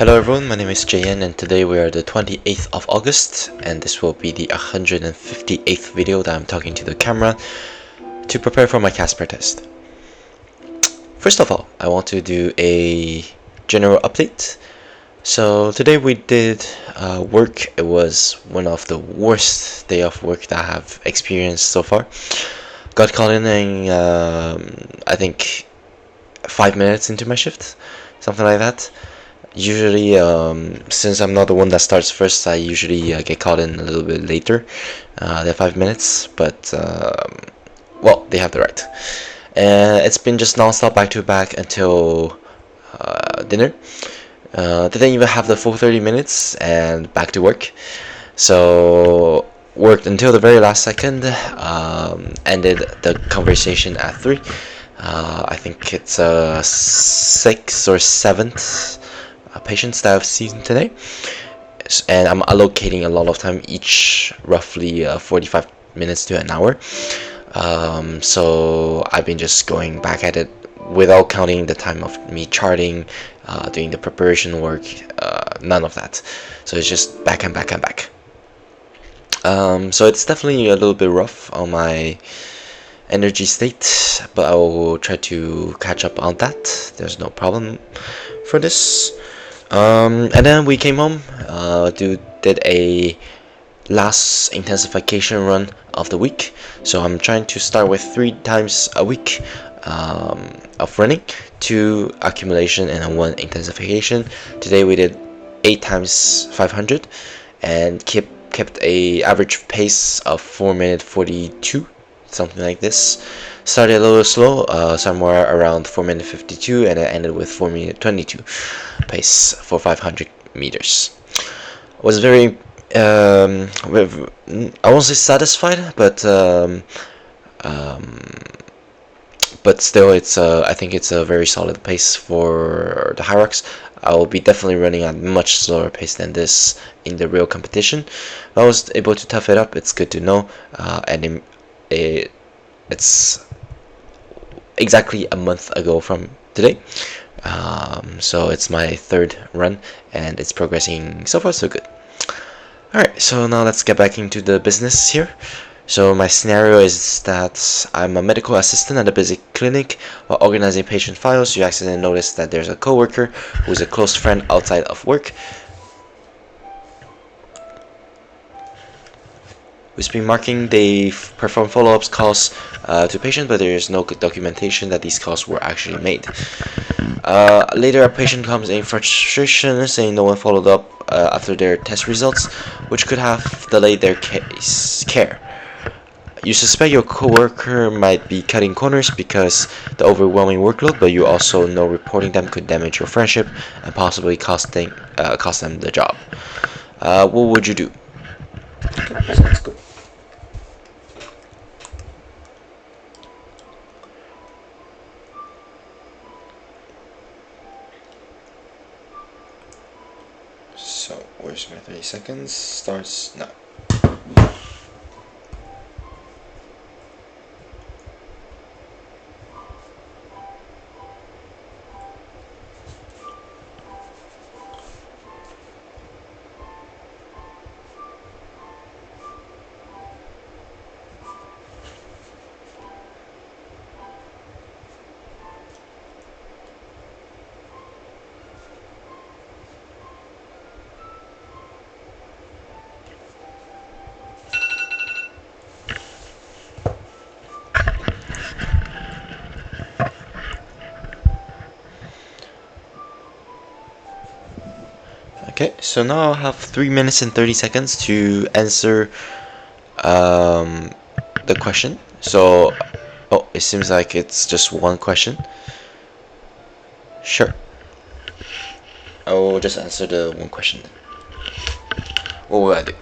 Hello everyone, my name is JN and today we are the 28th of August and this will be the 158th video that I'm talking to the camera to prepare for my Casper test. First of all, I want to do a general update. So today we did work. It was one of the worst day of work that I have experienced so far. Got called in I think 5 minutes into my shift, something like that. Usually, since I'm not the one that starts first, I usually get called in a little bit later than 5 minutes, but well, they have the right. It's been just non-stop back to back until dinner. Didn't even have the full 30 minutes and back to work. So worked until the very last second, ended the conversation at 3. I think it's 6th or 7th patients that I've seen today, and I'm allocating a lot of time each, roughly 45 minutes to an hour. So I've been just going back at it without counting the time of me charting, doing the preparation work, none of that. So it's just back and back and back. So it's definitely a little bit rough on my energy state, but I will try to catch up on that. There's no problem for this. And then we came home, did a last intensification run of the week. So I'm trying to start with 3 times a week of running, 2 accumulation and 1 intensification. Today we did 8 times 500 and kept a average pace of 4 minute 42, something like this. Started a little slow, somewhere around 4 minute 52, and I ended with 4 minute 22 pace for 500 meters. Was very I won't say satisfied, but still, it's I think it's a very solid pace for the Hyrox. I will be definitely running at much slower pace than this in the real competition. I was able to tough it up. It's good to know, and it's exactly a month ago from today. So it's my 3rd run, and it's progressing so far so good. Alright, so now let's get back into the business here. So my scenario is that I'm a medical assistant at a busy clinic. While organizing patient files, you accidentally notice that there's a coworker who's a close friend outside of work who's been marking they perform follow-ups calls to patients, but there is no documentation that these calls were actually made. Later, a patient comes in frustration, saying no one followed up after their test results, which could have delayed their care. You suspect your coworker might be cutting corners because the overwhelming workload, but you also know reporting them could damage your friendship and possibly cost them the job. What would you do? Okay, so let's go. So, where's my 30 seconds? Starts now. Okay, so now I have 3 minutes and 30 seconds to answer the question. So, oh, it seems like it's just one question. Sure. I will just answer the one question then. What will I do?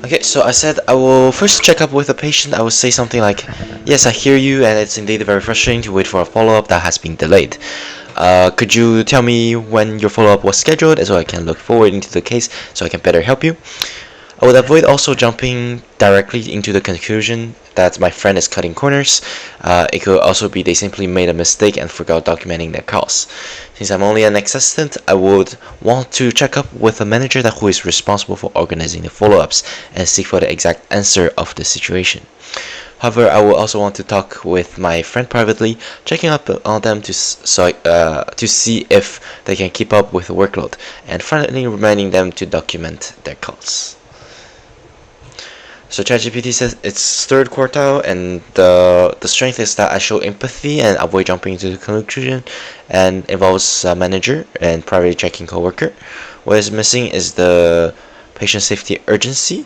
Okay, so I said I will first check up with the patient. I will say something like, yes, I hear you, and it's indeed very frustrating to wait for a follow-up that has been delayed. Could you tell me when your follow-up was scheduled so I can look forward into the case so I can better help you? I would avoid also jumping directly into the conclusion that my friend is cutting corners. It could also be they simply made a mistake and forgot documenting their calls. Since I'm only an assistant, I would want to check up with the manager who is responsible for organizing the follow-ups and seek for the exact answer of the situation. However, I will also want to talk with my friend privately, checking up on them to see if they can keep up with the workload, and finally reminding them to document their calls. So ChatGPT says it's third quartile, and the strength is that I show empathy and avoid jumping into the conclusion, and involves manager and privately checking coworker. What is missing is the patient safety urgency.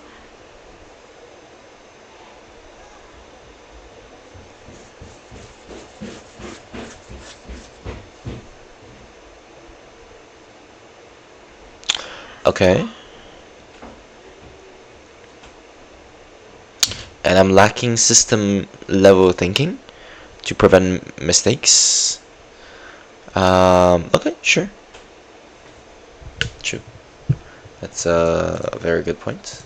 Okay. And I'm lacking system level thinking to prevent mistakes. Okay, sure. True. That's a very good point.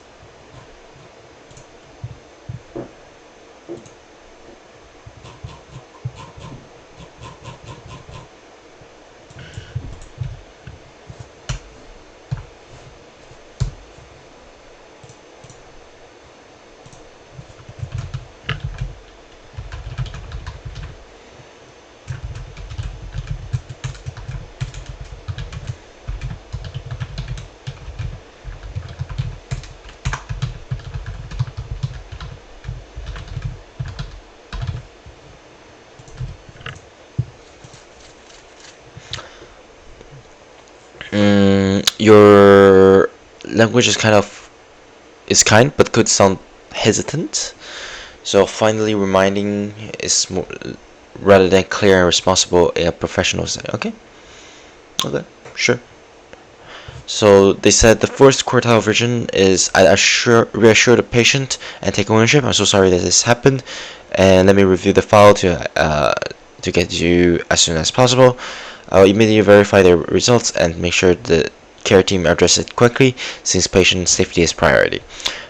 Your language is kind but could sound hesitant. So finally reminding is more rather than clear and responsible in a professional setting. Okay? Okay, sure. So they said the first quartile version is I reassure the patient and take ownership. I'm so sorry that this happened, and let me review the file to get you as soon as possible. I'll immediately verify the results and make sure the care team address it quickly, since patient safety is priority.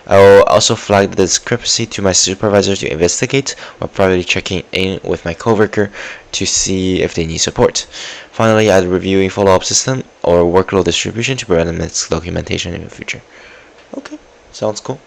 I will also flag the discrepancy to my supervisor to investigate, while privately checking in with my coworker to see if they need support. Finally, add reviewing follow-up system or workload distribution to prevent misdocumentation in the future. Okay, sounds cool.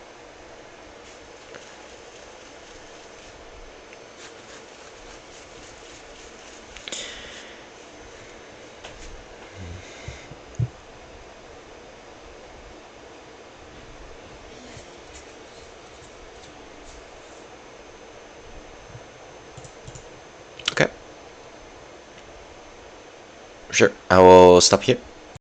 Okay, sure. I will stop here.